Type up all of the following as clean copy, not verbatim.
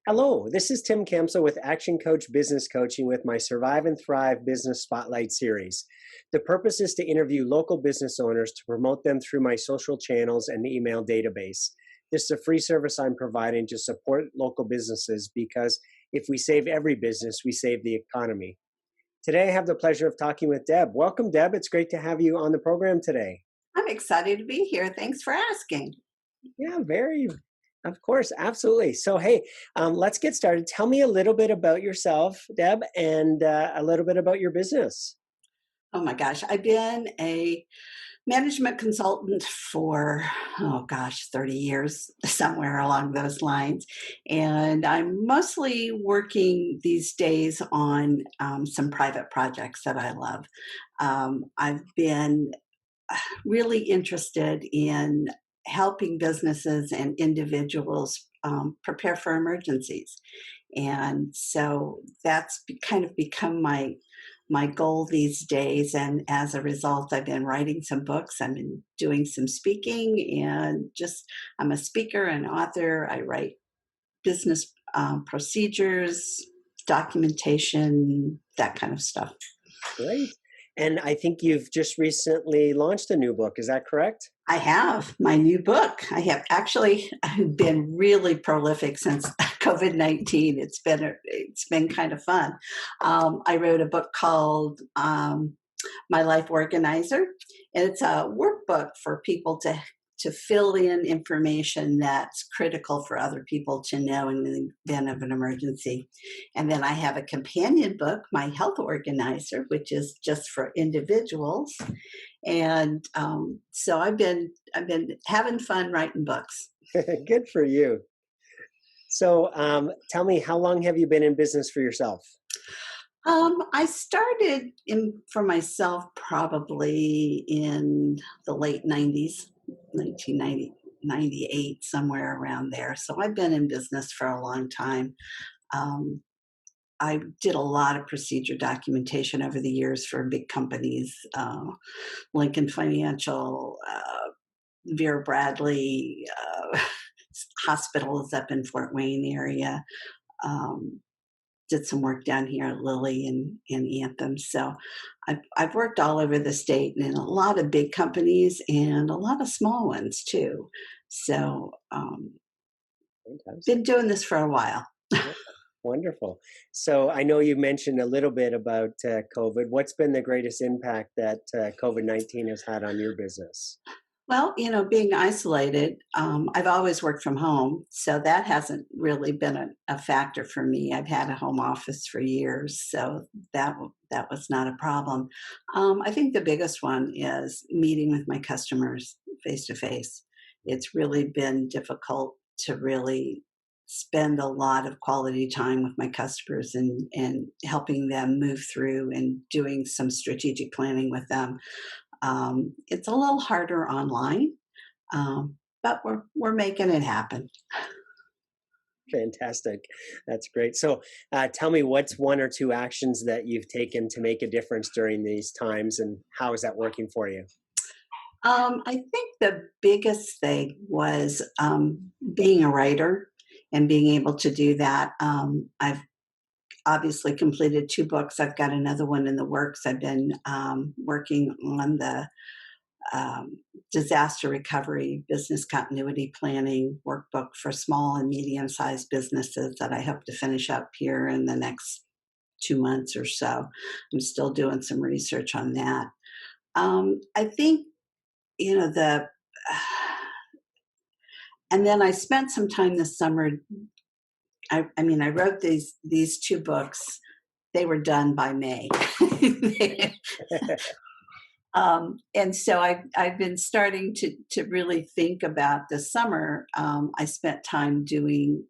Hello, this is Tim Kamsa with Action Coach Business Coaching with my Survive and Thrive Business Spotlight series. The purpose is to interview local business owners to promote them through my social channels and email database. This is a free service I'm providing to support local businesses because if we save every business, we save the economy. Today, I have the pleasure of talking with Deb. Welcome, Deb. It's great to have you on the program today. I'm excited to be here. Thanks for asking. Yeah, of course, absolutely. So, hey, let's get started. Tell me a little bit about yourself, Deb, and a little bit about your business. Oh my gosh, I've been a management consultant for, 30 years, somewhere along those lines. And I'm mostly working these days on some private projects that I love. I've been really interested in helping businesses and individuals prepare for emergencies. And so that's kind of become my goal these days. And as a result, I've been writing some books. I've been doing some speaking, and just I'm a speaker and author. I write business procedures, documentation, that kind of stuff. Great. And I think you've just recently launched a new book. Is that correct? I have my new book. I have actually been really prolific since COVID-19. It's been kind of fun. I wrote a book called My Life Organizer, and it's a workbook for people to fill in information that's critical for other people to know in the event of an emergency. And then I have a companion book, My Health Organizer, which is just for individuals. And so I've been having fun writing books. Good for you. So, tell me, how long have you been in business for yourself? I started for myself probably in the late 90s, 1990, 98, somewhere around there. So I've been in business for a long time. Um, I did a lot of procedure documentation over the years for big companies, Lincoln Financial, Vera Bradley, hospitals up in Fort Wayne area. Um, did some work down here at Lilly and Anthem. So I've worked all over the state and in a lot of big companies and a lot of small ones too. So Fantastic. been doing this for a while. Yeah, wonderful. So, I know you mentioned a little bit about COVID. What's been the greatest impact that COVID-19 has had on your business? Well, being isolated, I've always worked from home, so that hasn't really been a factor for me. I've had a home office for years, so that was not a problem. I think the biggest one is meeting with my customers face to face. It's really been difficult to really spend a lot of quality time with my customers and helping them move through and doing some strategic planning with them. It's a little harder online, but we're making it happen. Fantastic. That's great. So, tell me, what's one or two actions that you've taken to make a difference during these times, and how is that working for you? I think the biggest thing was being a writer and being able to do that. I've obviously completed two books. I've got another one in the works. I've been working on the disaster recovery, business continuity planning workbook for small and medium sized businesses that I hope to finish up here in the next 2 months or so. I'm still doing some research on that. I think, the, and then I spent some time this summer. I wrote these two books. They were done by May. And so I've been starting to really think about this summer. I spent time doing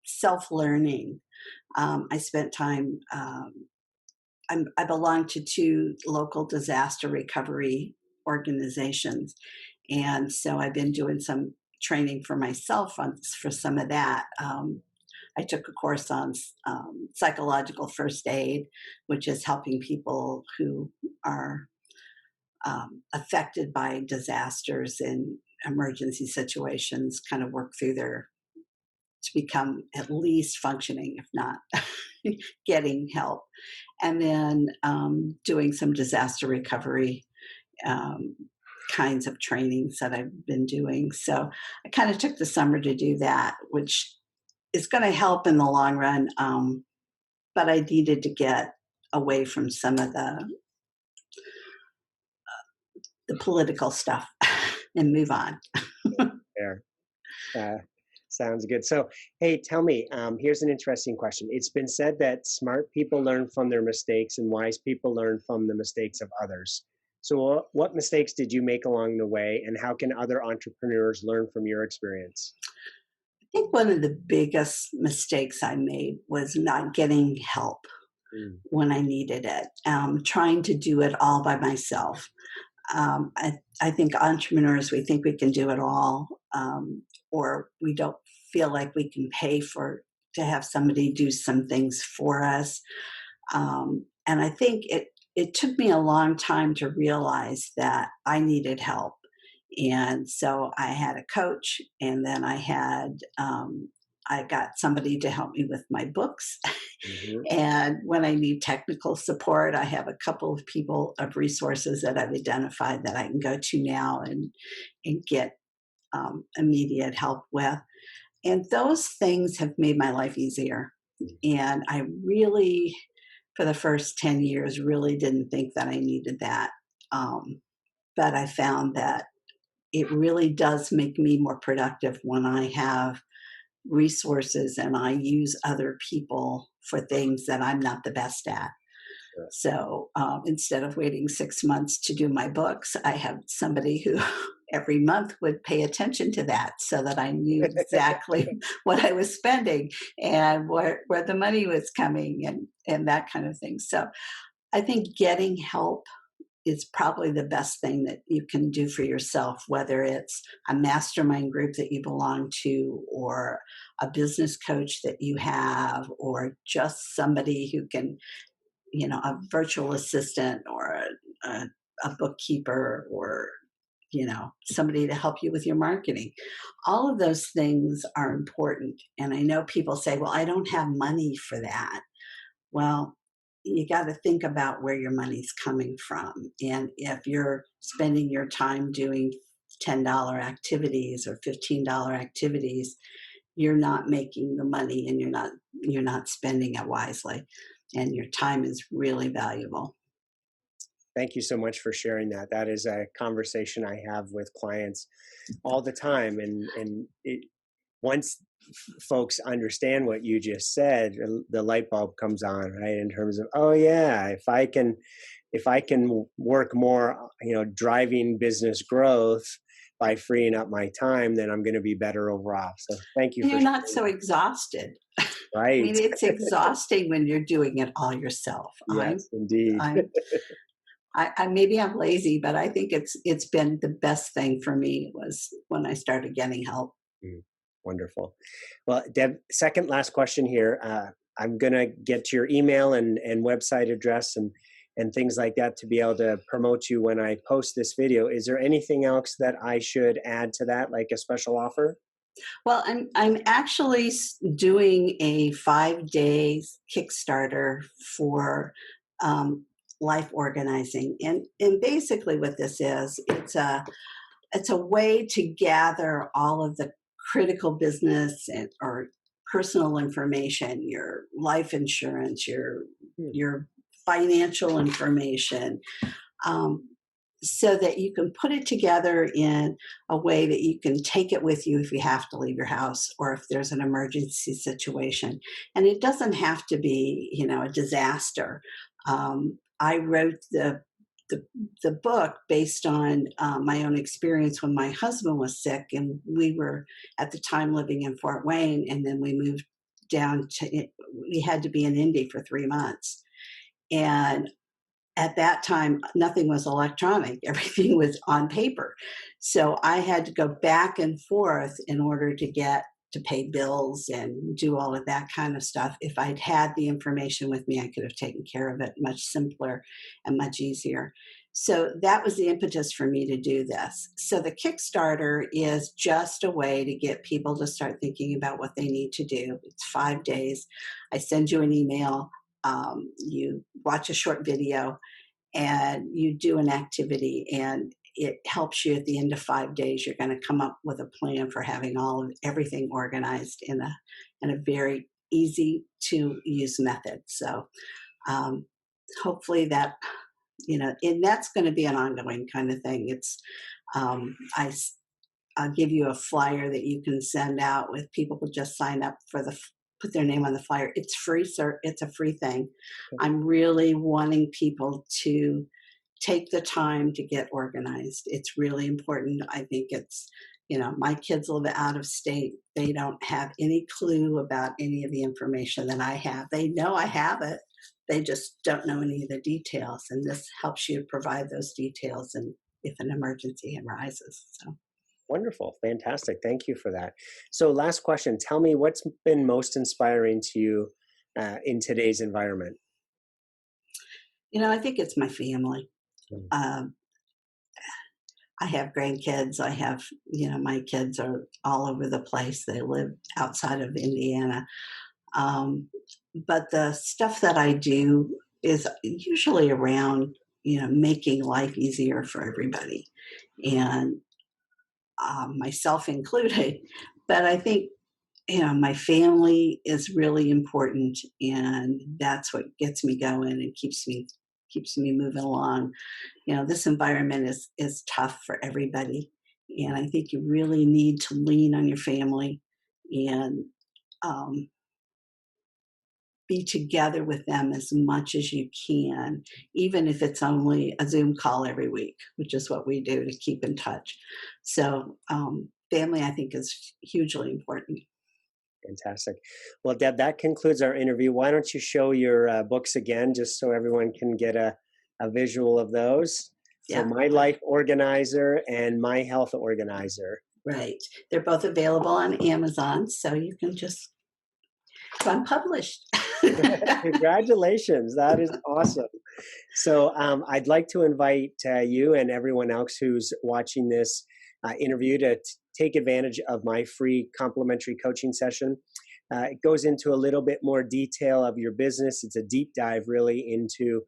self-learning. I spent time, I belong to two local disaster recovery organizations. And so I've been doing some training for myself for some of that. I took a course on psychological first aid, which is helping people who are affected by disasters and emergency situations kind of work through to become at least functioning, if not getting help. And then doing some disaster recovery um, kinds of trainings that I've been doing. So I kind of took the summer to do that, which is going to help in the long run. But I needed to get away from some of the political stuff and move on. There. Uh, Sounds good. So, hey, tell me, here's an interesting question. It's been said that smart people learn from their mistakes and wise people learn from the mistakes of others. So, what mistakes did you make along the way, and how can other entrepreneurs learn from your experience? I think one of the biggest mistakes I made was not getting help Mm, when I needed it, trying to do it all by myself. I think entrepreneurs, we think we can do it all, or we don't feel like we can pay for to have somebody do some things for us. And I think it took me a long time to realize that I needed help. And so I had a coach, and then I got somebody to help me with my books. mhm. And when I need technical support, I have a couple of people of resources that I've identified that I can go to now and get immediate help with. And those things have made my life easier. And I really, for the first 10 years, really didn't think that I needed that. But I found that it really does make me more productive when I have resources and I use other people for things that I'm not the best at. Sure. So instead of waiting 6 months to do my books, I have somebody who every month would pay attention to that so that I knew exactly what I was spending and where the money was coming and that kind of thing. So I think getting help is probably the best thing that you can do for yourself, whether it's a mastermind group that you belong to, or a business coach that you have, or just somebody who can, a virtual assistant, or a bookkeeper, or somebody to help you with your marketing. All of those things are important. And I know people say, well, I don't have money for that. Well, you got to think about where your money's coming from. And if you're spending your time doing $10 activities or $15 activities, you're not making the money, and you're not spending it wisely. And your time is really valuable. Thank you so much for sharing that. That is a conversation I have with clients all the time, once folks understand what you just said, the light bulb comes on, right? In terms of, oh yeah, if I can work more, driving business growth by freeing up my time, then I'm going to be better overall. So thank you And for you're not sharing so exhausted. that. I Right. mean, it's exhausting when you're doing it all yourself. I'm Yes, indeed. I'm I maybe I'm lazy, but I think it's been the best thing for me was when I started getting help. Mm, wonderful. Well, Deb, second last question here. I'm gonna get your email and website address and things like that to be able to promote you when I post this video. Is there anything else that I should add to that, like a special offer? Well, I'm actually doing a 5 day Kickstarter for um, life organizing, and basically what this is, it's a way to gather all of the critical business or personal information, your life insurance, Hmm, your financial information, um, so that you can put it together in a way that you can take it with you if you have to leave your house or if there's an emergency situation. And it doesn't have to be, a disaster. I wrote the, the book based on my own experience when my husband was sick, and we were at the time living in Fort Wayne, and then we moved down we had to be in Indy for 3 months. And at that time, nothing was electronic, everything was on paper. So I had to go back and forth in order to pay bills and do all of that kind of stuff. If I'd had the information with me, I could have taken care of it much simpler and much easier. So that was the impetus for me to do this. So the Kickstarter is just a way to get people to start thinking about what they need to do. It's 5 days. I send you an email. You watch a short video and you do an activity, and it helps you at the end of 5 days. You're going to come up with a plan for having all of everything organized in a very easy to use method. So um, hopefully that, and that's going to be an ongoing kind of thing. It's um, I I'll give you a flyer that you can send out with people who just sign up for put their name on the flyer. It's free, sir. It's a free thing. I'm really wanting people to take the time to get organized. It's really important. I think it's, my kids live out of state. They don't have any clue about any of the information that I have. They know I have it. They just don't know any of the details. And this helps you provide those details and if an emergency arises. So Wonderful. Fantastic. Thank you for that. So, last question. Tell me what's been most inspiring to you in today's environment? I think it's my family. Mm. Um, I have grandkids. I have, my kids are all over the place. They live outside of Indiana. Um, but the stuff that I do is usually around, making life easier for everybody, and myself included. But I think, my family is really important, and that's what gets me going and keeps me moving along. This environment is tough for everybody, and I think you really need to lean on your family and um, be together with them as much as you can, even if it's only a Zoom call every week, which is what we do to keep in touch. So family, I think, is hugely important. Fantastic. Well, Deb, that concludes our interview. Why don't you show your books again, just so everyone can get a visual of those? So, Yeah, My Life Organizer and My Health Organizer. right. They're both available on Amazon, so you can just go unpublished. Congratulations. That is awesome. So, I'd like to invite you and everyone else who's watching this interview to take advantage of my free complimentary coaching session. It goes into a little bit more detail of your business. It's a deep dive, really, into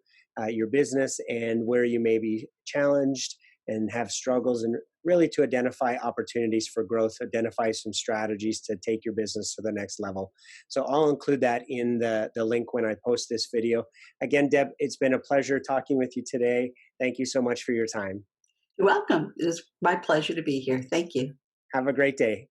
your business and where you may be challenged and have struggles, and really to identify opportunities for growth, identify some strategies to take your business to the next level. So I'll include that in the link when I post this video. Again, Deb, it's been a pleasure talking with you today. Thank you so much for your time. You're welcome. It is my pleasure to be here. Thank you. Have a great day.